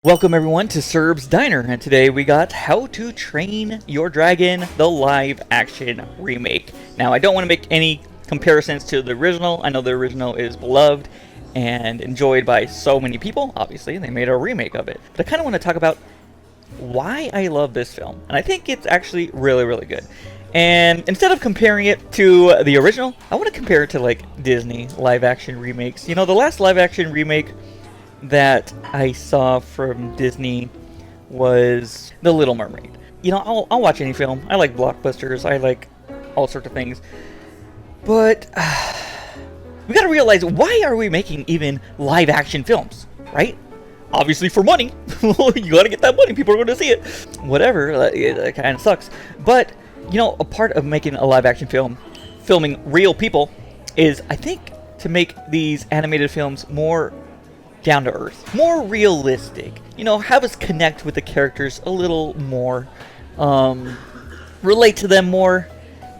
Welcome everyone to Surbs Diner, and today we got How to Train Your Dragon, the live action remake. Now I don't want to make any comparisons to the original. I know the original is beloved and enjoyed by so many people. Obviously, they made a remake of it. But I kind of want to talk about why I love this film. And I think it's actually really good. And instead of comparing it to the original, I want to compare it to like Disney live action remakes. You know, the last live action remake that I saw from Disney was The Little Mermaid. You know, I'll watch any film. I like blockbusters. I like all sorts of things. But we gotta realize, why are we making even live action films, right? Obviously for money. You gotta get that money. People are going to see it. Whatever. It kind of sucks. But, you know, a part of making a live action film, filming real people, is, I think, to make these animated films more down to earth, more realistic. You know, have us connect with the characters a little more, relate to them more,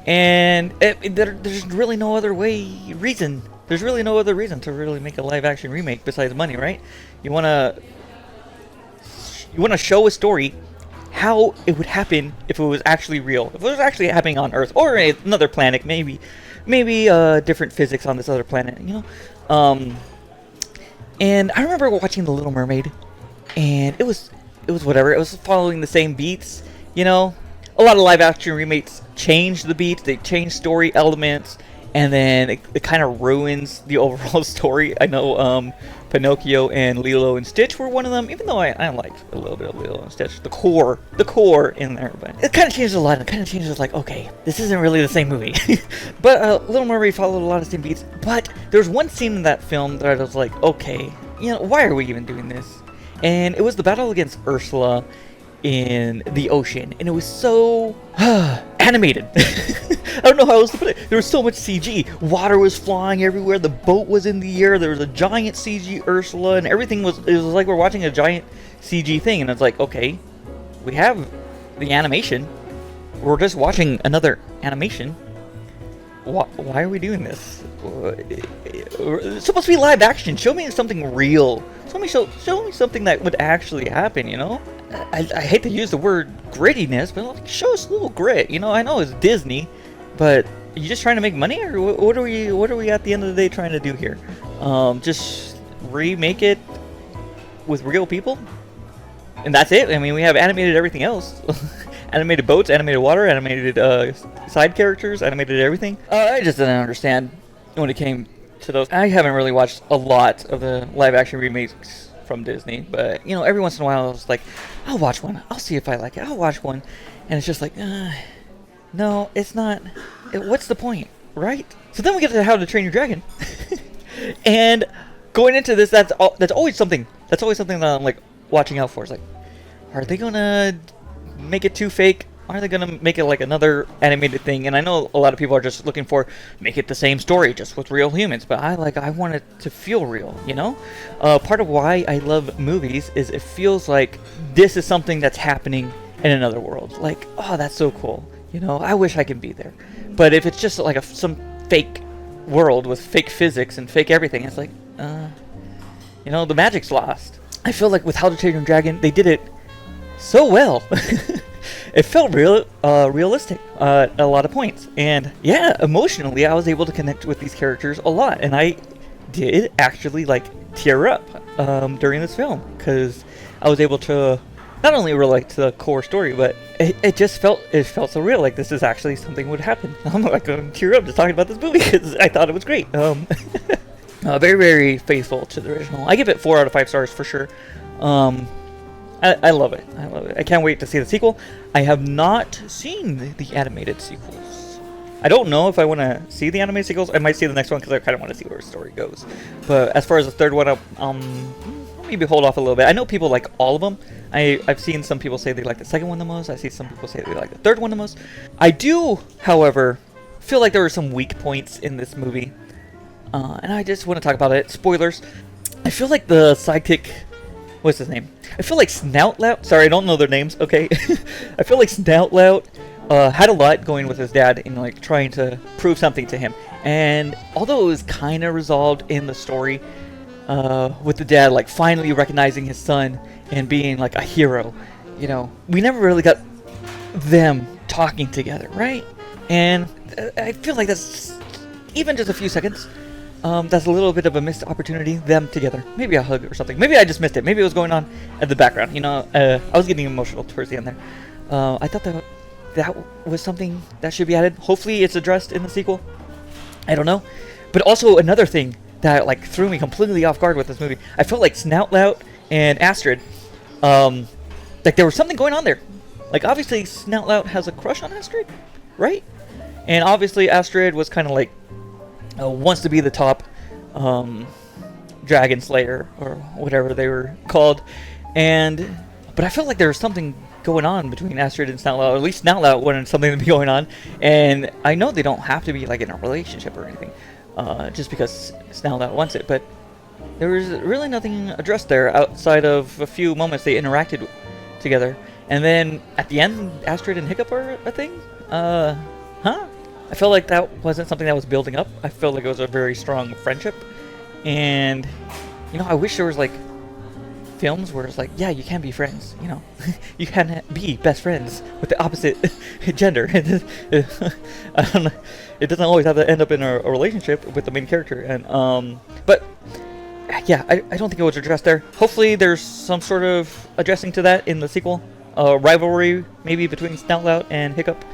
and there's really no other reason. There's really no other reason to really make a live action remake besides money, right? You wanna show a story how it would happen if it was actually real, if it was actually happening on Earth or another planet, maybe different physics on this other planet. You know. And I remember watching The Little Mermaid, and it was whatever. It was following the same beats, you know. A lot of live action remakes change the beats, they change story elements, and then it kind of ruins the overall story. I know Pinocchio and Lilo and Stitch were one of them, even though I liked a little bit of Lilo and Stitch, the core in there, but it kind of changes a lot. It kind of changes, like, okay, this isn't really the same movie. But Little Mermaid followed a lot of the same beats, but there's one scene in that film that I was like, okay, you know, why are we even doing this? And it was the battle against Ursula in the ocean, and it was so animated. I don't know how else to put it. There was so much CG. Water was flying everywhere. The boat was in the air. There was a giant CG Ursula, and everything was. It was like we're watching a giant CG thing, and it's like, okay, we have the animation. We're just watching another animation. Why are we doing this? It's supposed to be live action. Show me something real. Show me something that would actually happen. You know. I hate to use the word grittiness, but like, show us a little grit. You know, I know it's Disney, but are you just trying to make money, or what are we at the end of the day trying to do here? Just remake it with real people, and that's it. I mean, we have animated everything else. Animated boats, animated water, animated side characters, animated everything. I just didn't understand when it came to those. I haven't really watched a lot of the live action remakes from Disney, but you know, every once in a while I was like, I'll watch one, I'll see if I like it, I'll watch one, and it's just like, no, it's not. What's the point, right? So then we get to How to Train Your Dragon, and going into this, that's always something that I'm like watching out for. It's like, are they gonna make it too fake? Are they gonna make it like another animated thing? And I know a lot of people are just looking for, make it the same story just with real humans, but I want it to feel real, you know. Part of why I love movies is it feels like this is something that's happening in another world. Like, oh, that's so cool, you know. I wish I could be there. But if it's just like some fake world with fake physics and fake everything, it's like, you know, the magic's lost. I feel like with How to Train Your Dragon, they did it so well. It felt realistic at a lot of points, and yeah, emotionally I was able to connect with these characters a lot, and I did actually like tear up during this film, because I was able to not only relate to the core story, but it felt so real. Like, this is actually something would happen. I'm like going to tear up just talking about this movie because I thought it was great. Very faithful to the original. I give it 4 out of 5 stars for sure. I love it. I can't wait to see the sequel. I have not seen the animated sequels. I don't know if I want to see the animated sequels. I might see the next one because I kind of want to see where the story goes. But as far as the third one, I'll maybe hold off a little bit. I know people like all of them. I've seen some people say they like the second one the most. I see some people say they like the third one the most. I do, however, feel like there were some weak points in this movie. And I just want to talk about it. Spoilers. I feel like the sidekick... What's his name? I feel like Snoutlout. Sorry, I don't know their names. Okay, I feel like Snoutlout had a lot going with his dad in like trying to prove something to him. And although it was kind of resolved in the story, with the dad like finally recognizing his son and being like a hero. You know, we never really got them talking together, right? And I feel like that's even just a few seconds. That's a little bit of a missed opportunity. Them together, maybe a hug or something. Maybe I just missed it. Maybe it was going on at the background. You know, I was getting emotional towards the end there. I thought that was something that should be added. Hopefully, it's addressed in the sequel. I don't know. But also another thing that like threw me completely off guard with this movie. I felt like Snoutlout and Astrid, like there was something going on there. Like obviously Snoutlout has a crush on Astrid, right? And obviously Astrid was kind of like wants to be the top dragon slayer or whatever they were called, but I felt like there was something going on between Astrid and Snoutlout, or at least Snoutlout wanted something to be going on. And I know they don't have to be like in a relationship or anything, just because Snoutlout wants it, but there was really nothing addressed there outside of a few moments they interacted together. And then at the end, Astrid and Hiccup are a thing? I felt like that wasn't something that was building up. I felt like it was a very strong friendship. And, you know, I wish there was like films where it's like, yeah, you can be friends, you know. You can be best friends with the opposite gender. I don't know. It doesn't always have to end up in a relationship with the main character. And but yeah, I don't think it was addressed there. Hopefully there's some sort of addressing to that in the sequel. Rivalry maybe between Snoutlout and Hiccup.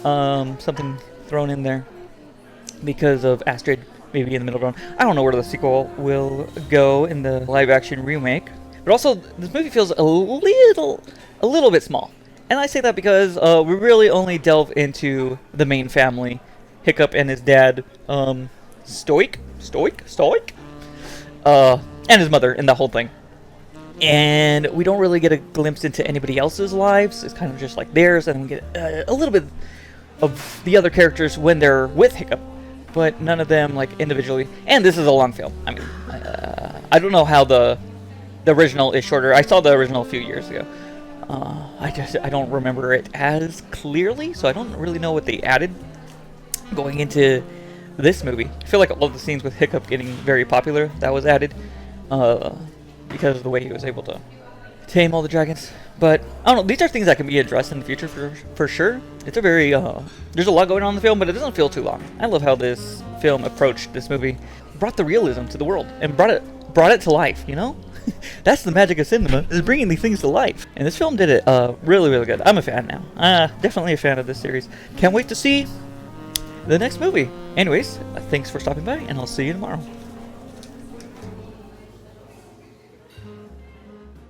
Something thrown in there because of Astrid maybe in the middle ground. I don't know where the sequel will go in the live action remake. But also this movie feels a little bit small. And I say that because we really only delve into the main family. Hiccup and his dad, Stoic, and his mother in the whole thing. And we don't really get a glimpse into anybody else's lives. It's kind of just like theirs, and we get a little bit of the other characters when they're with Hiccup, but none of them like individually. And this is a long film. I mean, I don't know how the original is shorter. I saw the original a few years ago. I don't remember it as clearly, so I don't really know what they added going into this movie. I feel like all of the scenes with Hiccup getting very popular, that was added because of the way he was able to tame all the dragons. But I don't know, these are things that can be addressed in the future for sure. It's a very there's a lot going on in the film, but it doesn't feel too long. I love how this film approached this movie, brought the realism to the world, and brought it to life, you know? That's the magic of cinema, is bringing these things to life. And this film did it really, really good. I'm a fan now. Definitely a fan of this series. Can't wait to see the next movie. Anyways, thanks for stopping by, and I'll see you tomorrow.